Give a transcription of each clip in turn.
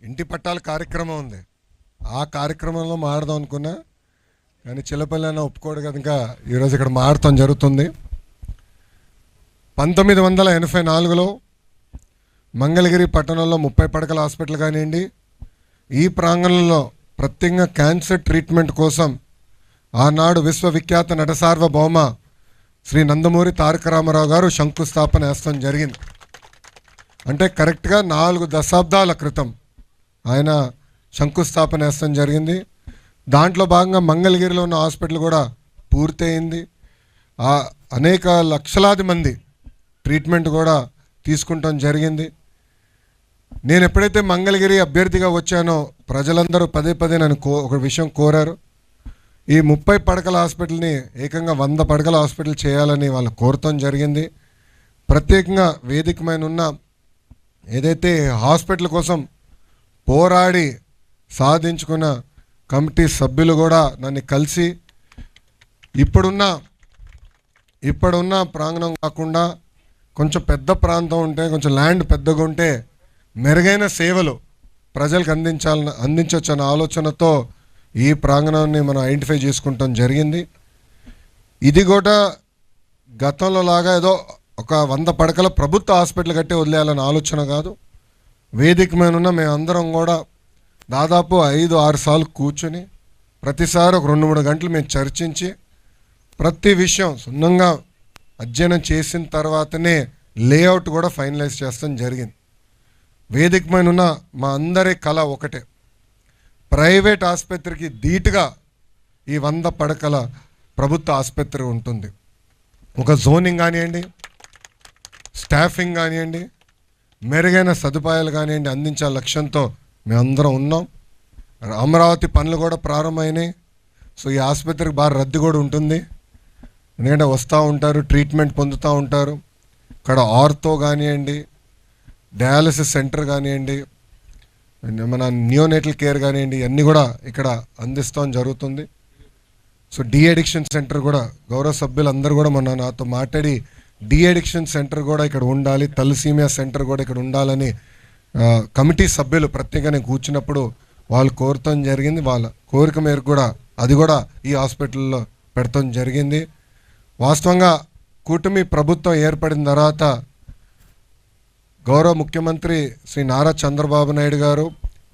ఇంటి పట్టాల కార్యక్రమం ఉంది. ఆ కార్యక్రమంలో మాడదాం అనుకున్నా, కానీ చిల్లపల్లి అన్న ఒప్పుకోడు కనుక ఈరోజు ఇక్కడ మాడటం జరుగుతుంది. 1984లో మంగళగిరి పట్టణంలో 30 పడకల హాస్పిటల్ కానివ్వండి, ఈ ప్రాంగణంలో ప్రత్యేకంగా క్యాన్సర్ ట్రీట్మెంట్ కోసం ఆనాడు విశ్వవిఖ్యాత నట సార్వభౌమ శ్రీ నందమూరి తారక రామారావు గారు శంకుస్థాపన వేస్తాం జరిగింది. అంటే కరెక్ట్గా 4 దశాబ్దాల క్రితం ఆయన శంకుస్థాపన వేస్తాం జరిగింది. దాంట్లో భాగంగా మంగళగిరిలో ఉన్న హాస్పిటల్ కూడా పూర్తయింది. అనేక లక్షలాది మంది ట్రీట్మెంట్ కూడా తీసుకుంటాం జరిగింది. నేను ఎప్పుడైతే మంగళగిరి అభ్యర్థిగా వచ్చానో ప్రజలందరూ పదే పదే నన్ను ఒక విషయం కోరారు. ఈ 30 పడకల హాస్పిటల్ని ఏకంగా 100 పడకల హాస్పిటల్ చేయాలని వాళ్ళు కోరటం జరిగింది. ప్రత్యేకంగా వేదికమైన ఉన్న ఏదైతే హాస్పిటల్ కోసం పోరాడి సాధించుకున్న కమిటీ సభ్యులు కూడా నన్ను కలిసి ఇప్పుడున్న ప్రాంగణం కాకుండా కొంచెం పెద్ద ప్రాంతం ఉంటే, కొంచెం ల్యాండ్ పెద్దగా ఉంటే మెరుగైన సేవలు ప్రజలకు అందించవచ్చు అనే ఆలోచనతో ఈ ప్రాంగణాన్ని మనం ఐడెంటిఫై చేసుకుంటాం జరిగింది. ఇది కూడా గతంలో లాగా ఏదో ఒక 100 పడకల ప్రభుత్వ హాస్పిటల్ కట్టి వదిలేయాలనే ఆలోచన కాదు. వేదిక మీద ఉన్న మేమందరం కూడా దాదాపు 5-6 సార్లు కూర్చొని ప్రతిసారి ఒక 2-3 గంటలు మేము చర్చించి ప్రతి విషయం సున్నంగా అధ్యయనం చేసిన తర్వాతనే లేఅవుట్ కూడా ఫైనలైజ్ చేస్తాం జరిగింది. వేదిక మీద ఉన్న మా అందరి కళ ఒకటే, ప్రైవేట్ ఆసుపత్రికి ధీటుగా ఈ 100 పడకల ప్రభుత్వ ఆసుపత్రి ఉంటుంది. ఒక జోనింగ్ కానివ్వండి, స్టాఫింగ్ కానివ్వండి, మెరుగైన సదుపాయాలు కానివ్వండి అందించే లక్ష్యంతో మేమందరం ఉన్నాం. అమరావతి పనులు కూడా ప్రారంభమైనాయి. సో ఈ ఆసుపత్రికి బాగా రద్దీ కూడా ఉంటుంది, ఎందుకంటే వస్తూ ఉంటారు, ట్రీట్మెంట్ పొందుతూ ఉంటారు. ఇక్కడ ఆర్థో కానివ్వండి, డయాలసిస్ సెంటర్ కానివ్వండి, మన నియోనేటల్ కేర్ కానివ్వండి, అన్నీ కూడా ఇక్కడ అందిస్తాం జరుగుతుంది. సో డీ అడిక్షన్ సెంటర్ కూడా గౌరవ సభ్యులందరూ కూడా నాతో మాట్లాడి డీ అడిక్షన్ సెంటర్ కూడా ఇక్కడ ఉండాలి, తలసీమియా సెంటర్ కూడా ఇక్కడ ఉండాలని కమిటీ సభ్యులు ప్రత్యేకంగా నేను కూర్చున్నప్పుడు వాళ్ళు కోరటం జరిగింది. వాళ్ళ కోరిక మేరకు కూడా అది కూడా ఈ హాస్పిటల్లో పెడతాం జరిగింది. వాస్తవంగా కూటమి ప్రభుత్వం ఏర్పడిన తర్వాత గౌరవ ముఖ్యమంత్రి శ్రీ నారా చంద్రబాబు నాయుడు గారు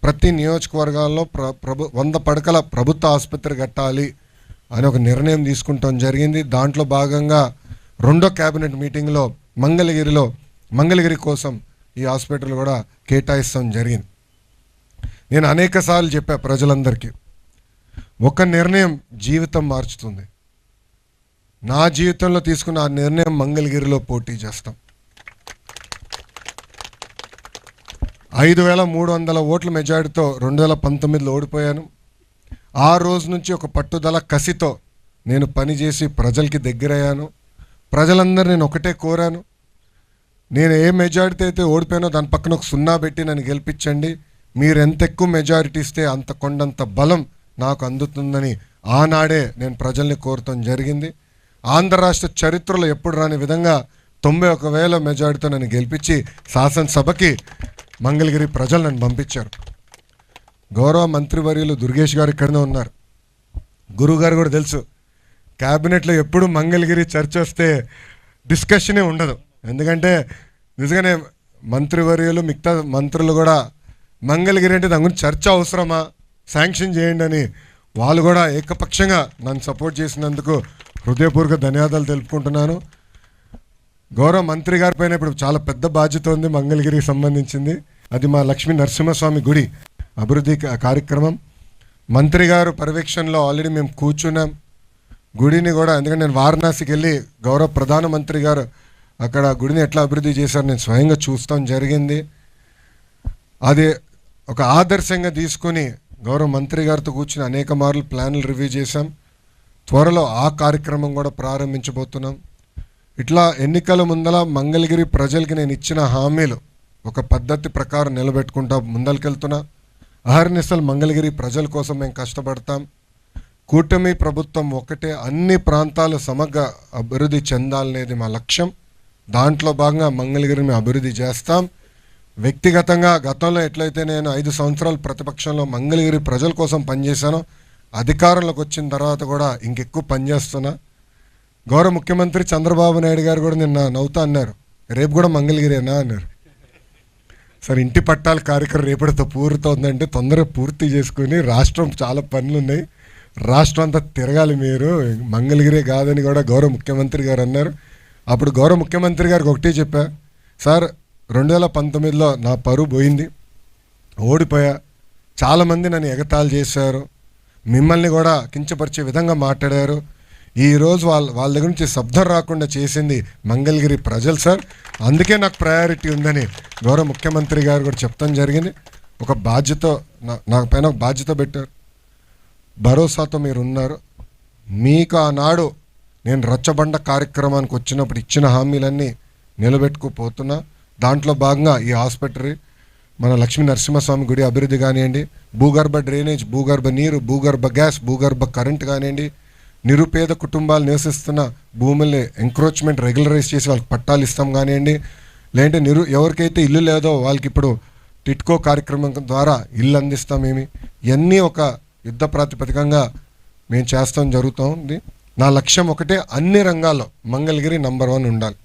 ప్రతి నియోజకవర్గాల్లో 100 పడకల ప్రభుత్వ ఆసుపత్రి కట్టాలి అని ఒక నిర్ణయం తీసుకుంటాం జరిగింది. దాంట్లో భాగంగా 2వ క్యాబినెట్ మీటింగ్లో మంగళగిరి కోసం ఈ హాస్పిటల్ కూడా కేటాయిస్తాం జరిగింది. నేను అనేక సార్లు చెప్పా ప్రజలందరికీ, ఒక నిర్ణయం జీవితం మార్చుతుంది. నా జీవితంలో తీసుకున్న ఆ నిర్ణయం మంగళగిరిలో పోటీ చేస్తాం. 5,300 ఓట్ల మెజారిటీతో 2019లో ఓడిపోయాను. ఆ రోజు నుంచి ఒక పట్టుదల కసితో నేను పనిచేసి ప్రజలకి దగ్గరయ్యాను. ప్రజలందరూ నేను ఒకటే కోరాను, నేను ఏ మెజారిటీ అయితే ఓడిపోయానో దాని పక్కన ఒక 0 పెట్టి నన్ను గెలిపించండి. మీరు ఎంత ఎక్కువ మెజారిటీ ఇస్తే అంత కొండంత బలం నాకు అందుతుందని ఆనాడే నేను ప్రజల్ని కోరటం జరిగింది. ఆంధ్ర రాష్ట్ర చరిత్రలో ఎప్పుడు రాని విధంగా 91,000 మెజారిటీతో నన్ను గెలిపించి శాసనసభకి మంగళగిరి ప్రజలు నన్ను పంపించారు. గౌరవ మంత్రివర్యులు దుర్గేష్ గారు ఇక్కడనే ఉన్నారు. గురువుగారు కూడా తెలుసు, క్యాబినెట్లో ఎప్పుడు మంగళగిరి చర్చ వస్తే డిస్కషనే ఉండదు. ఎందుకంటే నిజంగానే మంత్రివర్యులు మిగతా మంత్రులు కూడా మంగళగిరి అంటే దాని గురించి చర్చ అవసరమా, శాంక్షన్ చేయండి అని వాళ్ళు కూడా ఏకపక్షంగా నన్ను సపోర్ట్ చేసినందుకు హృదయపూర్వక ధన్యవాదాలు తెలుపుకుంటున్నాను. గౌరవ మంత్రి గారి పైన ఇప్పుడు చాలా పెద్ద బాధ్యత ఉంది మంగళగిరికి సంబంధించింది. అది మా లక్ష్మీ నరసింహస్వామి గుడి అభివృద్ధి కార్యక్రమం. మంత్రి గారు పర్యవేక్షణలో ఆల్రెడీ మేము కూర్చున్నాం. గుడిని కూడా, ఎందుకంటే నేను వారణాసికి వెళ్ళి గౌరవ ప్రధానమంత్రి గారు అక్కడ గుడిని ఎట్లా అభివృద్ధి చేశారు నేను స్వయంగా చూస్తాం జరిగింది. అది ఒక ఆదర్శంగా తీసుకుని గౌరవ మంత్రి గారితో కూర్చుని అనేక మార్లు ప్లాన్లు రివ్యూ చేశాం. త్వరలో ఆ కార్యక్రమం కూడా ప్రారంభించబోతున్నాం. ఇట్లా ఎన్నికల ముందల మంగళగిరి ప్రజలకి నేను ఇచ్చిన హామీలు ఒక పద్ధతి ప్రకారం నిలబెట్టుకుంటా ముందరికెళ్తున్నా. అహర్నిశలు మంగళగిరి ప్రజల కోసం మేము కష్టపడతాం. కూటమి ప్రభుత్వం ఒకటే, అన్ని ప్రాంతాలు సమగ్ర అభివృద్ధి చెందాలనేది మా లక్ష్యం. దాంట్లో భాగంగా మంగళగిరిని అభివృద్ధి చేస్తాం. వ్యక్తిగతంగా గతంలో ఎట్లయితే నేను 5 సంవత్సరాలు ప్రతిపక్షంలో మంగళగిరి ప్రజల కోసం పనిచేశానో, అధికారంలోకి వచ్చిన తర్వాత కూడా ఇంకెక్కువ పనిచేస్తున్నా. గౌరవ ముఖ్యమంత్రి చంద్రబాబు నాయుడు గారు కూడా నిన్న నవ్వుతా అన్నారు, రేపు కూడా మంగళగిరేనా అన్నారు. సరే, ఇంటి పట్టాల కార్యక్రమం రేపటితో పూర్తవుతుందంటే తొందరగా పూర్తి చేసుకుని, రాష్ట్రం చాలా పనులు ఉన్నాయి, రాష్ట్రం అంతా తిరగాలి, మీరు మంగళగిరే కాదని కూడా గౌరవ ముఖ్యమంత్రి గారు అన్నారు. అప్పుడు గౌరవ ముఖ్యమంత్రి గారికి ఒకటే చెప్పా, సార్ 2019లో నా పరువు పోయింది, ఓడిపోయా, చాలామంది నన్ను ఎగతాళి చేశారు, మిమ్మల్ని కూడా కించపరిచే విధంగా మాట్లాడారు. ఈరోజు వాళ్ళ దగ్గర నుంచి శబ్దం రాకుండా చేసింది మంగళగిరి ప్రజలు సార్, అందుకే నాకు ప్రయారిటీ ఉందని గౌరవ ముఖ్యమంత్రి గారు కూడా చెప్తాం జరిగింది. ఒక బాధ్యత నా పైన ఒక బాధ్యత పెట్టారు, భరోసాతో మీరు ఉన్నారు. మీకు ఆనాడు నేను రచ్చబండ కార్యక్రమానికి వచ్చినప్పుడు ఇచ్చిన హామీలన్నీ నిలబెట్టుకుపోతున్నా. దాంట్లో భాగంగా ఈ హాస్పిటల్, మన లక్ష్మీ నరసింహస్వామి గుడి అభివృద్ధి కానివ్వండి, భూగర్భ డ్రైనేజ్, భూగర్భ నీరు, భూగర్భ గ్యాస్, భూగర్భ కరెంట్ కానివ్వండి, నిరుపేద కుటుంబాలు నివసిస్తున్న భూముల్ని ఎంక్రోచ్మెంట్ రెగ్యులరైజ్ చేసి వాళ్ళకి పట్టాలు ఇస్తాం కానివ్వండి, లేదంటే ఎవరికైతే ఇల్లు లేదో వాళ్ళకి ఇప్పుడు టిట్కో కార్యక్రమం ద్వారా ఇల్లు అందిస్తామేమి, ఇవన్నీ ఒక యుద్ధ ప్రాతిపదికంగా మేము చేస్తాం జరుగుతుంది. నా లక్ష్యం ఒకటే, అన్ని రంగాల్లో మంగళగిరి నంబర్ 1 ఉండాలి.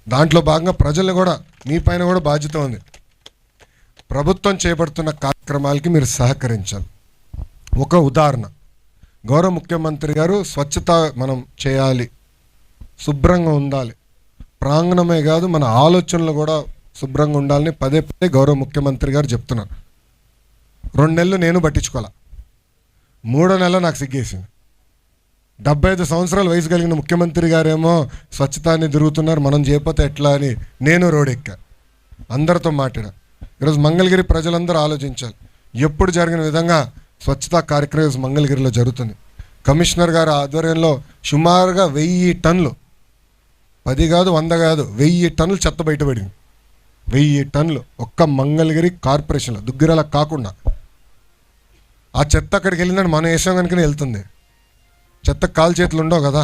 దాంట్లో భాగంగా ప్రజలు కూడా, మీ పైన కూడా బాధ్యత ఉంది. ప్రభుత్వం చేపడుతున్న కార్యక్రమాలకి మీరు సహకరించాలి. ఒక ఉదాహరణ, గౌరవ ముఖ్యమంత్రి గారు స్వచ్ఛత మనం చేయాలి, శుభ్రంగా ఉండాలి, ప్రాంగణమే కాదు మన ఆలోచనలు కూడా శుభ్రంగా ఉండాలని పదే పదే గౌరవ ముఖ్యమంత్రి గారు చెప్తున్నారు. 2 నెలలు నేను పట్టించుకోవాలా, 3వ నెల నాకు సిగ్గేసింది. 75 సంవత్సరాల వయసు కలిగిన ముఖ్యమంత్రి గారేమో స్వచ్ఛతాన్ని తిరుగుతున్నారు, మనం చేయకపోతే ఎట్లా అని నేను రోడెక్కా, అందరితో మాట్లాడా. ఈరోజు మంగళగిరి ప్రజలందరూ ఆలోచించాలి, ఎప్పుడు జరిగిన విధంగా స్వచ్ఛతా కార్యక్రమం మంగళగిరిలో జరుగుతుంది. కమిషనర్ గారి ఆధ్వర్యంలో సుమారుగా 1000 టన్నులు, 10 కాదు 100 కాదు, 1000 టన్నులు చెత్త బయటపడింది. 1000 టన్నులు ఒక్క మంగళగిరి కార్పొరేషన్లో, దుగ్గిరాల కాకుండా. ఆ చెత్త అక్కడికి వెళ్ళిందని మనం వేసాం కనుక వెళ్తుంది, చెత్త కాలు చేతులు ఉండవు కదా,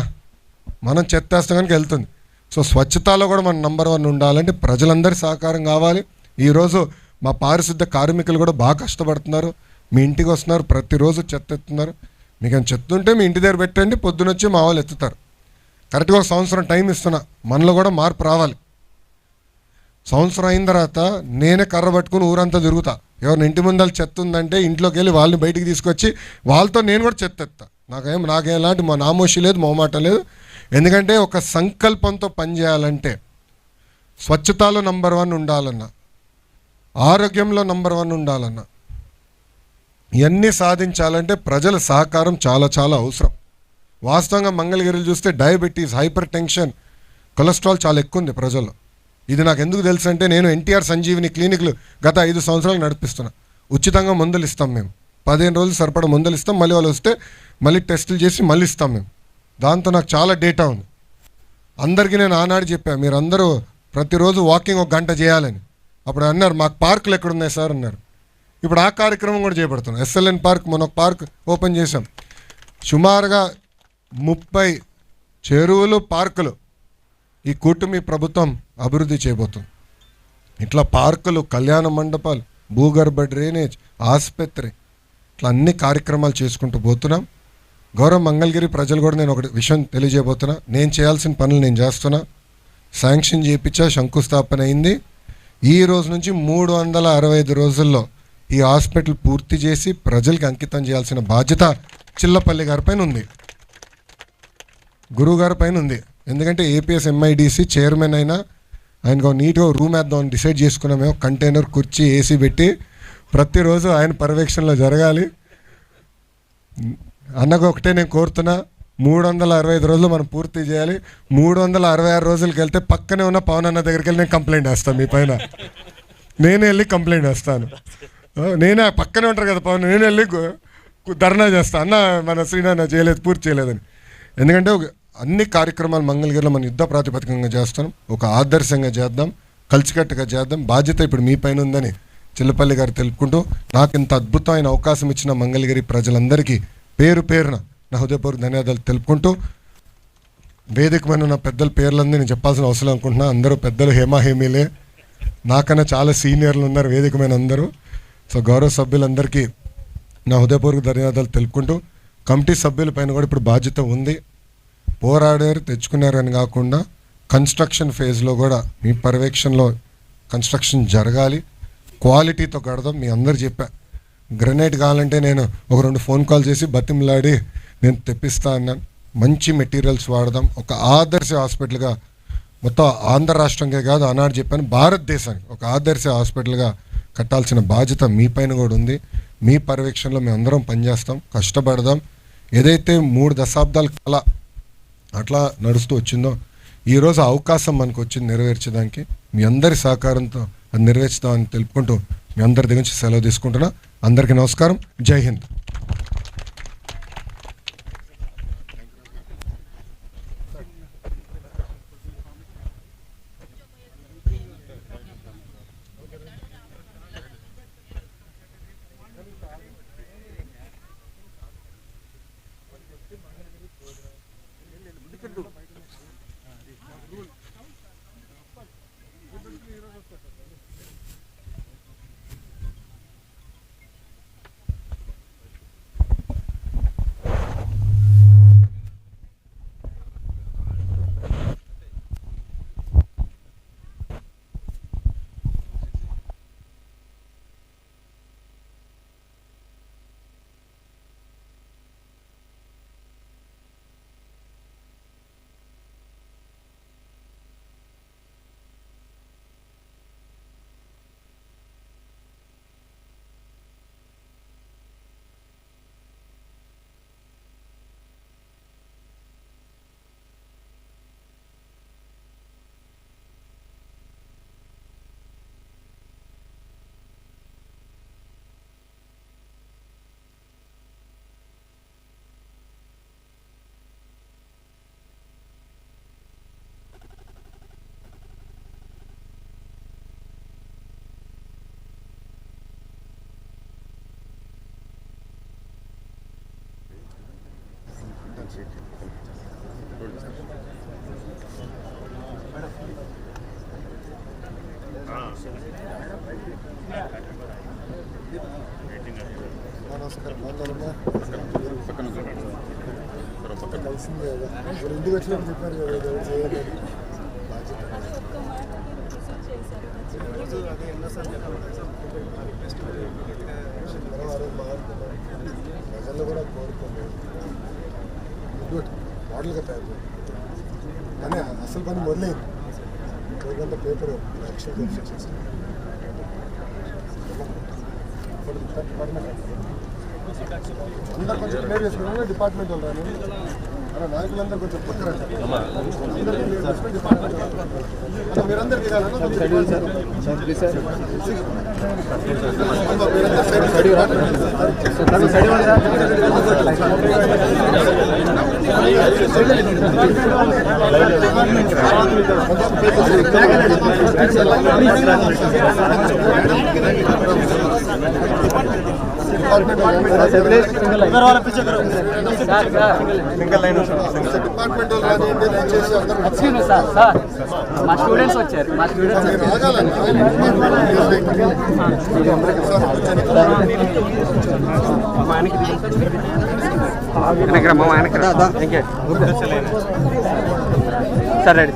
మనం చెత్త వేస్తాం కనుక వెళ్తుంది. సో స్వచ్ఛతలో కూడా మనం నంబర్ 1 ఉండాలంటే ప్రజలందరి సహకారం కావాలి. ఈరోజు మా పారిశుద్ధ కార్మికులు కూడా బాగా కష్టపడుతున్నారు, మీ ఇంటికి వస్తున్నారు, ప్రతిరోజు చెత్త ఎత్తున్నారు. మీకు ఏమైనా చెత్త ఉంటే మీ ఇంటి దగ్గర పెట్టండి, పొద్దునొచ్చి మా వాళ్ళు ఎత్తుతారు. కరెక్ట్గా 1 సంవత్సరం టైం ఇస్తున్నా, మనలో కూడా మార్పు రావాలి. సంవత్సరం అయిన తర్వాత నేనే కర్ర పట్టుకుని ఊరంతా తిరుగుతా, ఎవరిని ఇంటి ముందర చెత్త ఉందంటే ఇంట్లోకి వెళ్ళి వాళ్ళని బయటికి తీసుకొచ్చి వాళ్ళతో నేను కూడా చెత్త ఎత్తా. నాకేం ఎలాంటి మా నామోషి లేదు, మొహమాట లేదు. ఎందుకంటే ఒక సంకల్పంతో పనిచేయాలంటే స్వచ్ఛతలో నంబర్ 1 ఉండాలన్నా, ఆరోగ్యంలో నంబర్ 1 ఉండాలన్నా, ఇవన్నీ సాధించాలంటే ప్రజల సహకారం చాలా చాలా అవసరం. వాస్తవంగా మంగళగిరిలో చూస్తే డయాబెటీస్, హైపర్ టెన్షన్, కొలెస్ట్రాల్ చాలా ఎక్కువ ఉంది ప్రజల్లో. ఇది నాకు ఎందుకు తెలుసు అంటే, నేను ఎన్టీఆర్ సంజీవిని క్లినిక్లు గత 5 సంవత్సరాలు నడిపిస్తున్నా. ఉచితంగా మందులు ఇస్తాం మేము, 15 రోజులు సరిపడా మందులు ఇస్తాం, మళ్ళీ వాళ్ళు వస్తే మళ్ళీ టెస్టులు చేసి మళ్ళీ ఇస్తాం మేము. దాంతో నాకు చాలా డేటా ఉంది. అందరికీ నేను ఆనాడు చెప్పాను, మీరందరూ ప్రతిరోజు వాకింగ్ 1 గంట చేయాలని. అప్పుడు అన్నారు, మాకు పార్కులు ఎక్కడున్నాయి సార్ అన్నారు. ఇప్పుడు ఆ కార్యక్రమం కూడా చేపడుతున్నాం. ఎస్ఎల్ఎన్ పార్క్, మన ఒక పార్క్ ఓపెన్ చేసాం. సుమారుగా 30 చెరువులు, పార్కులు ఈ కూటమి ప్రభుత్వం అభివృద్ధి చేయబోతుంది. ఇట్లా పార్కులు, కళ్యాణ మండపాలు, భూగర్భ డ్రైనేజ్, ఆసుపత్రి, ఇట్లా అన్ని కార్యక్రమాలు చేసుకుంటూ పోతున్నాం. గౌరవ మంగళగిరి ప్రజలు కూడా నేను ఒకటి విషయం తెలియజేయబోతున్నా. నేను చేయాల్సిన పనులు నేను చేస్తున్నా. శాంక్షన్ చేయించా, శంకుస్థాపన అయింది. ఈ రోజు నుంచి 365 రోజుల్లో ఈ హాస్పిటల్ పూర్తి చేసి ప్రజలకి అంకితం చేయాల్సిన బాధ్యత చిల్లపల్లి గారి పైన ఉంది, గురువు గారి పైన ఉంది. ఎందుకంటే ఏపీఎస్ ఎంఐడిసి చైర్మన్ అయినా ఆయనకు నీట్గా రూమ్ వేద్దామని డిసైడ్ చేసుకున్నామేమో. కంటైనర్, కుర్చీ, ఏసీ పెట్టి ప్రతిరోజు ఆయన పర్యవేక్షణలో జరగాలి. అన్నకు ఒకటే నేను కోరుతున్నా, 365 రోజులు మనం పూర్తి చేయాలి. 366 రోజులకి వెళ్తే పక్కనే ఉన్న పవన్ అన్న దగ్గరికి వెళ్ళి నేను కంప్లైంట్ వేస్తాను, మీ పైన నేనే వెళ్ళి కంప్లైంట్ వేస్తాను. నేనే పక్కనే ఉంటారు కదా పవన్, నేను వెళ్ళి ధర్నా చేస్తాను, అన్న మన శ్రీనాన్న చేయలేదు, పూర్తి చేయలేదని. ఎందుకంటే అన్ని కార్యక్రమాలు మంగళగిరిలో మనం యుద్ధ ప్రాతిపదికంగా చేస్తాం, ఒక ఆదర్శంగా చేద్దాం, కలిసికట్టుగా చేద్దాం. బాధ్యత ఇప్పుడు మీ పైన ఉందని చిల్లపల్లి గారు తెలుపుకుంటూ, నాకు ఇంత అద్భుతమైన అవకాశం ఇచ్చిన మంగళగిరి ప్రజలందరికీ పేరు పేరున నా హృదయపూర్వక ధన్యవాదాలు తెలుపుకుంటూ, వేదిక మీద ఉన్న పెద్దల పేర్లన్నీ నేను చెప్పాల్సిన అవసరం అనుకుంటున్నా. అందరూ పెద్దలు, హేమాహేమీలే. నాకన్నా చాలా సీనియర్లు ఉన్నారు వేదికమైన అందరూ. సో గౌరవ సభ్యులందరికీ నా హృదయపూర్వక ధన్యవాదాలు తెలుపుకుంటూ, కమిటీ సభ్యుల పైన కూడా ఇప్పుడు బాధ్యత ఉంది. పోరాడారు, తెచ్చుకున్నారని కాకుండా కన్స్ట్రక్షన్ ఫేజ్లో కూడా మీ పర్యవేక్షణలో కన్స్ట్రక్షన్ జరగాలి, క్వాలిటీతో కడదాం. మీ అందరు చెప్పా, గ్రనైట్ కావాలంటే నేను ఒక 2 ఫోన్ కాల్ చేసి బతిమలాడి నేను తెప్పిస్తా అన్నాను. మంచి మెటీరియల్స్ వాడదాం. ఒక ఆదర్శ హాస్పిటల్గా మొత్తం ఆంధ్ర రాష్ట్రంకే కాదు, ఆనాడు చెప్పాను భారతదేశానికి ఒక ఆదర్శ హాస్పిటల్గా కట్టాల్సిన బాధ్యత మీ పైన కూడా ఉంది. మీ పర్యవేక్షణలో మేము అందరం పనిచేస్తాం, కష్టపడదాం. ఏదైతే 3 దశాబ్దాల కళ అట్లా నడుస్తూ వచ్చిందో ఈరోజు అవకాశం మనకు వచ్చింది నెరవేర్చడానికి. మీ అందరి సహకారంతో అది నెరవేర్చుదామని తెలుపుకుంటూ మీ అందరి దగ్గర నుంచి సెలవు తీసుకుంటున్నా. అందరికీ నమస్కారం. జై హింద్. ఇంటికి వచ్చినప్పుడు చెప్పారు కదా చేయాలి. ప్రజల్లో కూడా కోరుకోండి మోడల్గా తయారు కానీ అసలు పని మొదలైంది. గంట పేపర్ యాక్షన్ చేస్తాను అందరు కొంచెం క్లియర్ చేసుకున్నాను. డిపార్ట్మెంట్ వాళ్ళు రాని నాయకులందరూ కొంచెం పక్కరండి. మీరందరికీ మా స్టూడెంట్స్ వచ్చారు. మా స్టూడెంట్స్ సార్ రెడీ.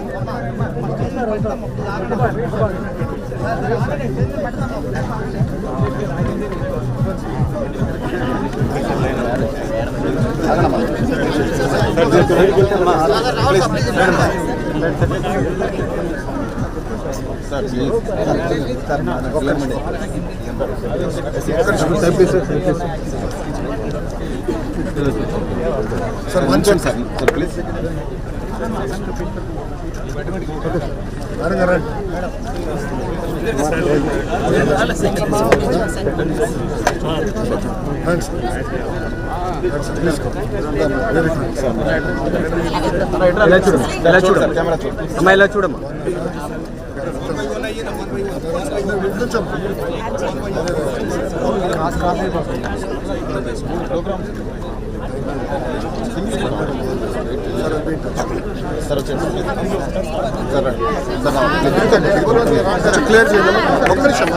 సార్ మంచి సార్ ప్లీజ్ అమ్మా ఇలా చూడమ్మా. ప్రోగ్రామ్ సార్ వచ్చేసి సార్ క్లియర్ చేయాలి. ఒక్క నిమిషం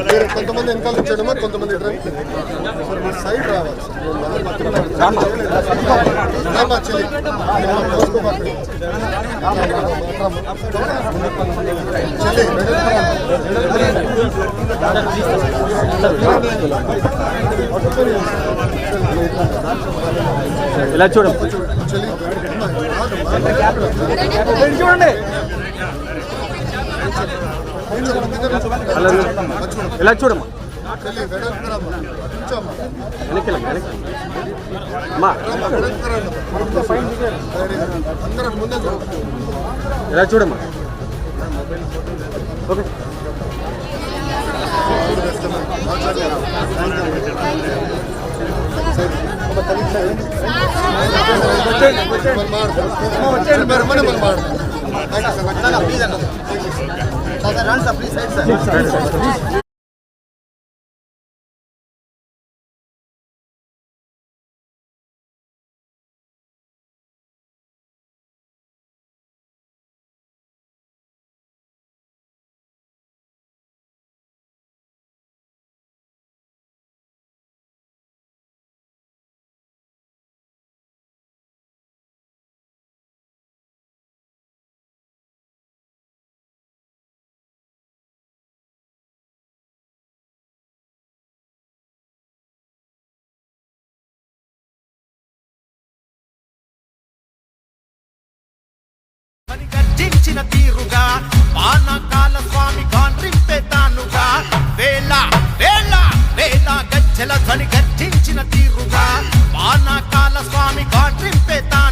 మీరు కొంతమంది వెనకాల వచ్చాడమా, కొంతమంది సైడ్ రావాలి. రామా చెల్లి ఇలా చూడమ్మా. చూడండి ఇలా చూడమ్మా. వెనక్కి అమ్మా ఇలా చూడమ్మా. ఓకే గర్జించిన తీరుగా పానకాల స్వామి గాండ్రింపే తానుగా వేళ వేళ వేళ గజ్జల ధ్వని గర్జించిన తీరుగా పానకాల స్వామి గాండ్రింపే తాను